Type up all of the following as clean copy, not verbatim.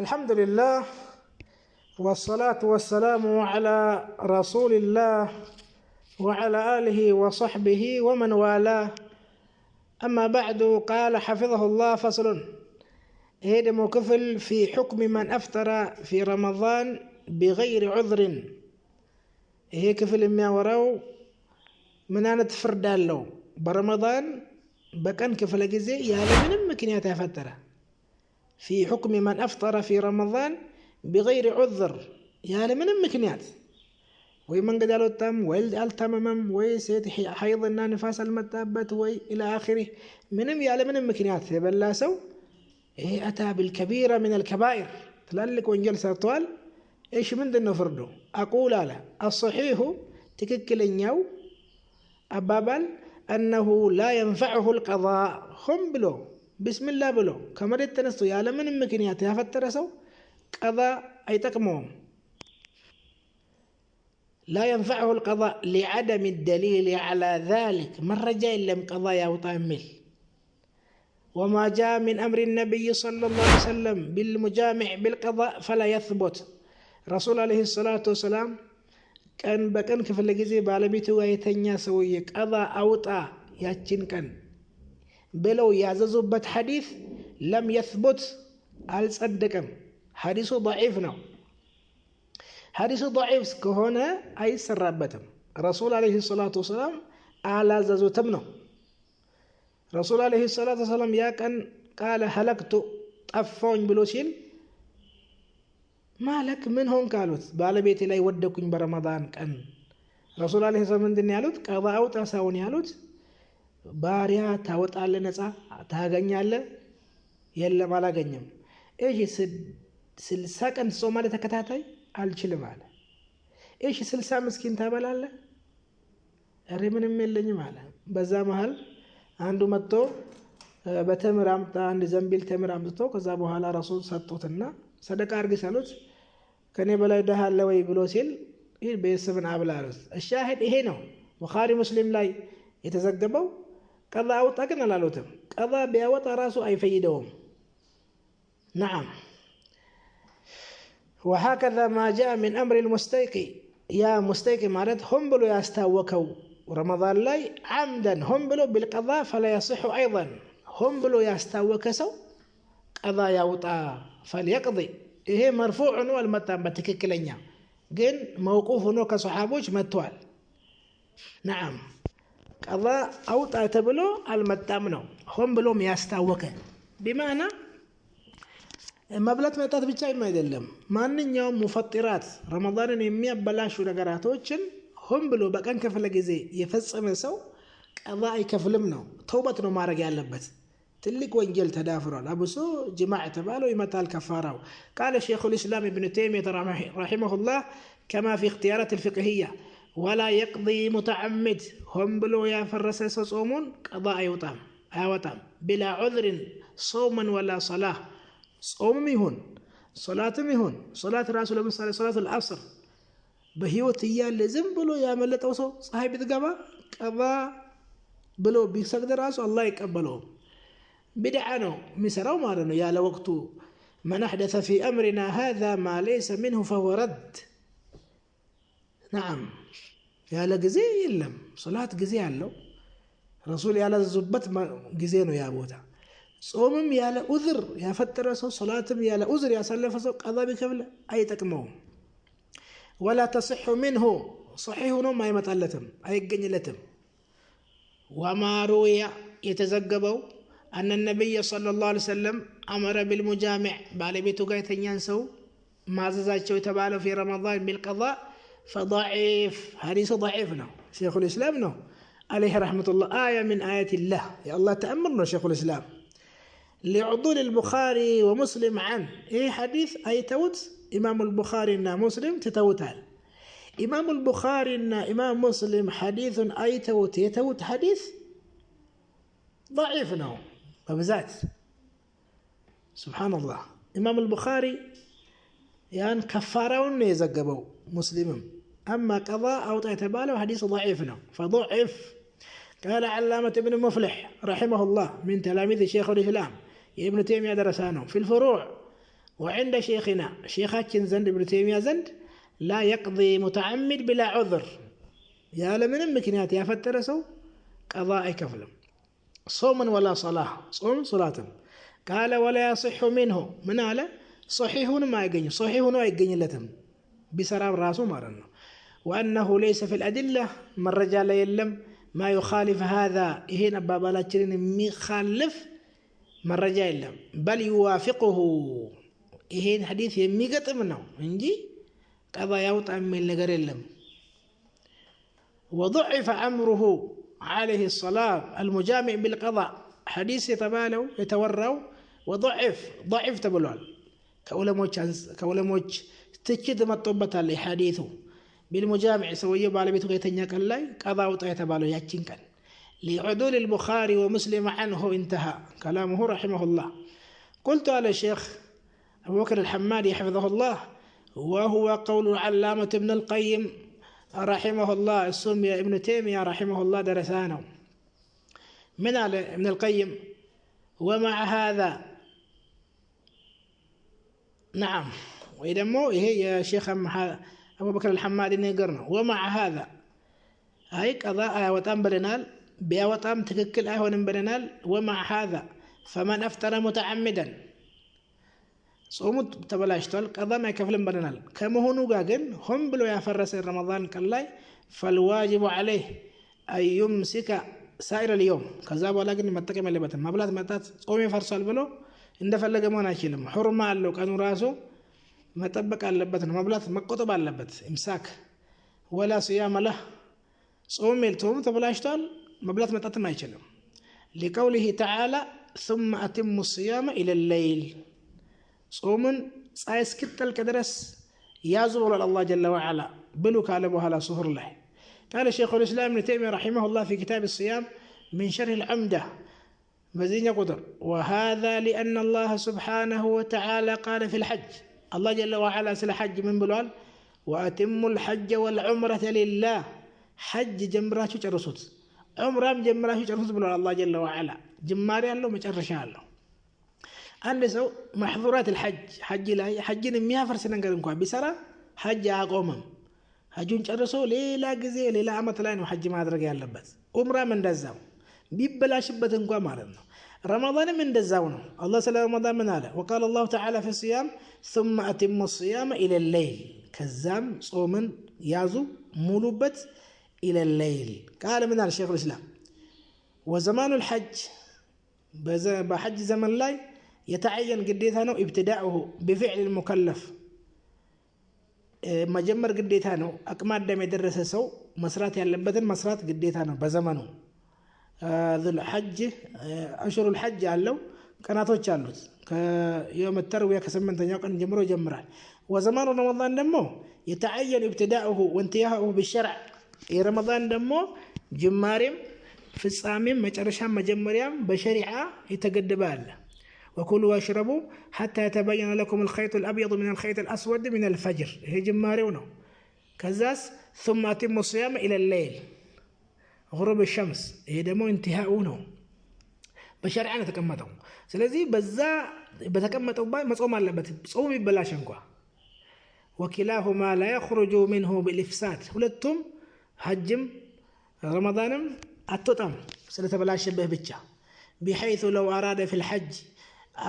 الحمد لله والصلاة والسلام على رسول الله وعلى آله وصحبه ومن والاه. أما بعد، قال حفظه الله: فصل. هذا مكفل في حكم من أفطر في رمضان بغير عذر. هي كفل ما وراو من أنا تفردالو برمضان بكن كفل جزء يعني من مكنيات أفتره في حكم من أفطر في رمضان بغير عذر، يعني من مكنيات ومن قدالو التم والتممم ويسيت حيضنا نفاس المتابت وي إلى آخره، منم يعني من مكنيات يبلا سو أتى بالكبيرة من الكبائر تلالك وانجل سرطوال. إيش من دنا فردو أقول له الصحيح تككلنيو أبابل أنه لا ينفعه القضاء. هم بلو بسم الله بلو كما تنستو يا لمن مكنيات يا فترسو قضاء أي تقمهم، لا ينفعه القضاء لعدم الدليل على ذلك. من رجاء لم قضاء وطامل، وما جاء من أمر النبي صلى الله عليه وسلم بالمجامع بالقضاء فلا يثبت. رسول عليه الصلاة والسلام كان بكن كفل جزي بالبيتو ويتنيا سوي قضاء أوطا ياتشن كان بلو يعززوبت حديث لم يثبت الصدقم، حديثه ضعيف ነው። حديثه ضعيف ከሆነ አይሰራበትም። رسول عليه الصلاة والسلام አላዘዙትም ነው። رسول عليه الصلاة والسلام ያ ቀን قال هلكت ጠፋኝ ብሎ ሲል ማለክ ምን ሆን ካሉት ባለቤቴ ላይ ወደኩኝ በረመዳን ቀን። رسول عليه الصلاة والسلام እንደኛ ያሉት ቀባ አውጣ ሳውን ያሉት ባሪያ ታወጣለ ነፃ ታገኛለህ? የለም አላገኘም። እሺ 60 ቀን ጾማለ ተከታታይ አልችልም አለ። እሺ 60 ምስኪን ታበላለህ? አረ ምንም የለኝም አለ። በዛ መሃል አንዱ መጥቶ በተምር አምጣ፣ አንድ ዘንቢል ተምር አምጥቶ ከዛ በኋላ ረሱል ሰጡትና ሰደቃ አርግ ሰሉት። ከኔ በላይ ደሃ አለ ወይ ብሎ ሲል ይህ ቤተሰብን አብላሉት። الشاهد ይሄ ነው ቡኻሪ ሙስሊም ላይ የተዘገበው። ቀዛ አውጣ ግን አላሉትም። ቀዛ ቢያወጣ ራሱ አይፈይደውም። نعم. وهكذا ما جاء من أمر المستيقي. يا مستيقي مالت هم بلو يستاوكوا رمضان لاي عمدا هم بلو بالقضاء فلا يصح أيضا. هم بلو يستاوكسو قضاء يوطا فليقضي. إيه مرفوع والمتان بتككلنيا جن موقوف كصحابوش متوال. نعم. قضاء أوطا تبلو المتام نو هم بلو يستاوك بمعنى መብላት መጣት ብቻ አይደለም። ማንኛውም ሙፈጢራት ረመዳንን የሚያበላሹ ነገራቶችን ሆን ብሎ በቀን ከፈለ ጊዜ የፈጸመ ሰው ቀዛ አይከፍልም ነው፣ ተውበት ነው ማድረግ ያለበት። ትልቅ ወንጀል ተዳፍሯል። አብሶ ጅማዕ ተባለው ይመጣል ከፋራው። قال شيخ الإسلام ابن تيمية رحمه الله كما في اختيارات الفقهية: ولا يقضي متعمد. هم بلو يفرس صومون قضاء أيوطام بلا عذر صوما ولا صلاة. ጾምም ይሁን ሶላትም ይሁን ሶላት ራሱ ለምሳሌ ሶላት العصر በህይወት እያለ ዝም ብሎ ያመለጠው ሰው ፀሐይ ብትገባ ቀባ ብሎ ቢሰግድ ራሱ አላህ ይቀበለው። ቢድዓ ነው የሚሰራው ማለት ነው ያለ ወቅቱ። من احدث في امرنا هذا ما ليس منه فهو رد. نعم. ያለ ጊዜ የለም። ሶላት ጊዜ አለው። ረሱል ያላዘዙበት ጊዜ ነው ያ ቦታ። ጾምም ያለ ዑዝር ያፈጠረ ሰው ሶላትም ያለ ዑዝር ያሳለፈ ሰው ቀዛ ቢከፍል አይጠቅመውም። ولا تصح منه صحيح ነው ማይመጣለትም አይገኝለትም። وما روي يتزغبው أن النبي صلى الله عليه وسلم أمر بالمجامع ባለቤቱ ጋር የተኛን ሰው ማዘዛቸው የተባለው في رمضان بالقضاء فضعيف. حديث ضعيف ነው። شيخ الإسلام ነው عليه رحمة الله. آية من آيات الله. يا الله تأمرنا شيخ الإسلام لعضول البخاري ومسلم عنه. إيه حديث أي توت إمام البخاري إن مسلم تتوتال. إمام البخاري إن إمام مسلم حديث أي توت يتوت حديث ضعيف نوم ببزات. سبحان الله. إمام البخاري يعني كفارون يزقبوا مسلم، أما قضاء أو تعتباله حديث ضعيف نوم فضعف. قال علامة ابن مفلح رحمه الله من تلاميذ شيخ الإسلام ابن تيمية درسانه في الفروع وعند شيخنا شيخاችን ዘንድ ابن تيمية ዘንድ لا يقضي متعمد بلا عذر ያለ ምንም ምክንያት ያፈጠረ ሰው قضاء አይከፍልም صوما ولا صلاة صوم صلاة قال ولا يصح منه من على صحيحون ما يገኝ صحيحون አይገኝለትም بسراب راسه ማለት ነው وأنه ليس في الأدلة من رجال يلم ما يخالف هذا إهين أبابالاتشرين مخالف من رجال يلم بل يوافقه إهين حديث يميقت منه انجي قضى يوطع من نقر يلم وضعف أمره عليه الصلاة المجامع بالقضاء حديث يتبالوا يتوروا ضعف تبلوال كأولموش تجد مطبة لحديثه بالمجامع سويه بالبيته كيتنيا كان لاي قضاء يتبالو ياتشين كان لعدول البخاري ومسلم عنه انتهى كلامه رحمه الله قلت على الشيخ أبو بكر الحمادي حفظه الله وهو قول علامة ابن القيم رحمه الله السمي ابن تيمية رحمه الله درسانه من على ابن القيم ومع هذا نعم وإذا مو هي يا شيخ أبو بكر الحمادي نقرنا ومع هذا هاي قضاء وطام بلنال بيوطام تككل أهون بلنال ومع هذا فمن أفتر متعمدا صومت تبلاشتول قضاء ما يكفل بلنال كما هو نوغاقن هم بلو يفرس رمضان كالله فالواجب عليه أن يمسك سائر اليوم كذاب ولكن متكم اللي بتم مبلغ متات صومي فرسال بلو إن فلق ما ناشيلم حرمة له كانوا راسه መጠበቅ አለበት ነው መብላት መቆጠብ አለበት ኢምሳክ ወላ صيام له ጾም መልቶም ተበላሽቷል መብላት መጣትም አይችልም لقوله تعالى ثم اتم الصيام الى الليل ጾምን ፀሐይ እስክትጠልቅ ድረስ ያዙ ብሏል አላህ جل وعلا ብሉ ካለ በኋላ ሱሁር ላይ قال شيخ الاسلام ابن تيمية رحمه الله في كتاب الصيام من شرح العمدة بزين قدر وهذا لأن الله سبحانه وتعالى قال في الحج الله جل وعلا سل حج من بلوال وأتم الحج والعمرة لله حج جمراتو جرسوت عمرام جمراتو جرسوت بلوال الله جل وعلا جماري الله مجرشا الله عند سو محظورات الحج حج لا حج ميا فرسنا نقول انكم بسرا حج اقومم حجون جرسو ليلا غزي ليلا عمت لا ነው حج ማድረግ ያለበት ዑምራም እንደዛው ቢበላሽበት እንኳን ማለት ነው رمضان من دزاونه الله سلام رمضان من على وقال الله تعالى في الصيام ثم أتم الصيام إلى الليل كزام صومن يازو مولوبت إلى الليل قال من على الشيخ الإسلام وزمان الحج بحج زمن لاي يتعين قديتانو ابتداؤه بفعل المكلف مجمر قديتانو أكماد دم يدرس سو مسرات يلبتن مسرات قديتانو بزمنه ذو الحج أشهر الحج علو كاناتوش علوت كيوم التروية كسمنتنيا كان جمرو جمران وزمان رمضان دمو يتعين ابتداؤه وانتهاؤه بالشرع رمضان دمو جمارم في الصامم مجرشان مجمريام بشريعة يتقدبال وكلوا واشربوا حتى يتبين لكم الخيط الأبيض من الخيط الأسود من الفجر هي جماريونه كذاس ثم أتم الصيام إلى الليل غروب الشمس هي دمو انتهاؤونه بشرعنا تكمتوا ስለዚህ በዛ በተቀመጠው ባይ መጾም አለበት ጾም ይበላሽ እንኳን وكلاهما لا يخرج منه بالافساد ሁለቱም ሐጅም ረመዳንም አጥጣም ስለተበላሸበት ብቻ بحيث لو أراد في الحج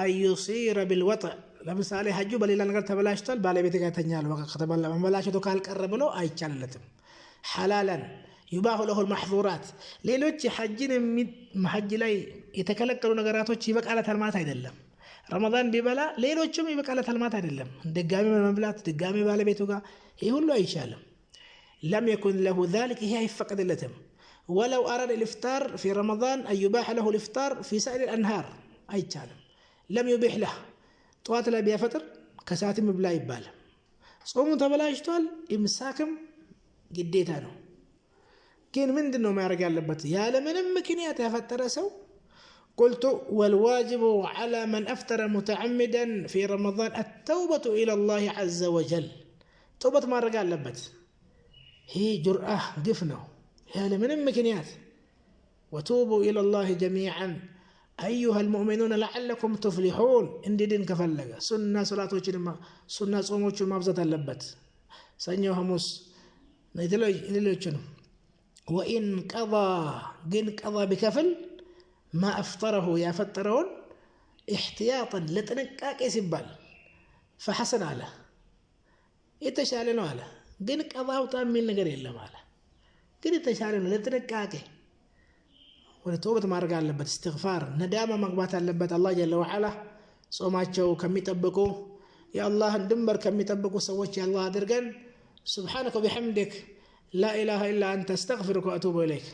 أن يصير بالوطء ለምሳሌ ሐጁ በሌላ ነገር ተበላሽቷል ባለቤት ጋር ተኛል ወቀተበላ መበላሸቱ ካልቀረበ አይቻልለትም حلالا يباح له المحظورات ሌሎች ሐጅን ሐጅ ላይ የተከለከሉ ነገራቶች ይበቃላታል ማለት አይደለም ረመዳን ቢበላ ሌሎችም ይበቃላታል ማለት አይደለም ድጋሚ መብላት ድጋሚ ባለቤቱ ጋር ይሄ ሁሉ አይቻልም لم يكن له ذلك هي يفقد لتم ولو أراد الإفطار في رمضان أن يباح له الإفطار في سائر الأنهار አይቻልም لم يبيح له طوات لا بيفطر كساتم بلا يبال ጾሙ ተበላሽቷል ኢምሳክም ግዴታ ነው كين من دنو ما يرجع لبت يا لمن مكنيات يفتر سو قلت والواجب على من أفتر متعمدا في رمضان التوبة إلى الله عز وجل توبة ما رجع لبت هي جرأة قفنه يا لمن مكنيات وتوبوا إلى الله جميعا أيها المؤمنون لعلكم تفلحون اندين كفلغ سنة صلاتوچن سنة صوموچن مابزت አለበት ሰኞ ሐሙስ ሌሎችን وإن قضى جن قضى بكفل ما أفطره يفطرون احتياطا لتنقاق يسبال فحسن على يتشال ነው አለ ግን ቀባው ታሚል ነገር የለም አለ ግን የተሻለ ነው ለተነቃቀ ወደ ተውበት ማድረግ አለበት استغفار ነዳማ መግባት አለበት አላህ ጀለ ወዐላ ጾማቸው ከሚጠብቁ የአላህን ድንበር ከሚጠብቁ ሰዎች ያላህ አድርገን سبحانك وبحمدك لا إله إلا أنت استغفرك وأتوب إليك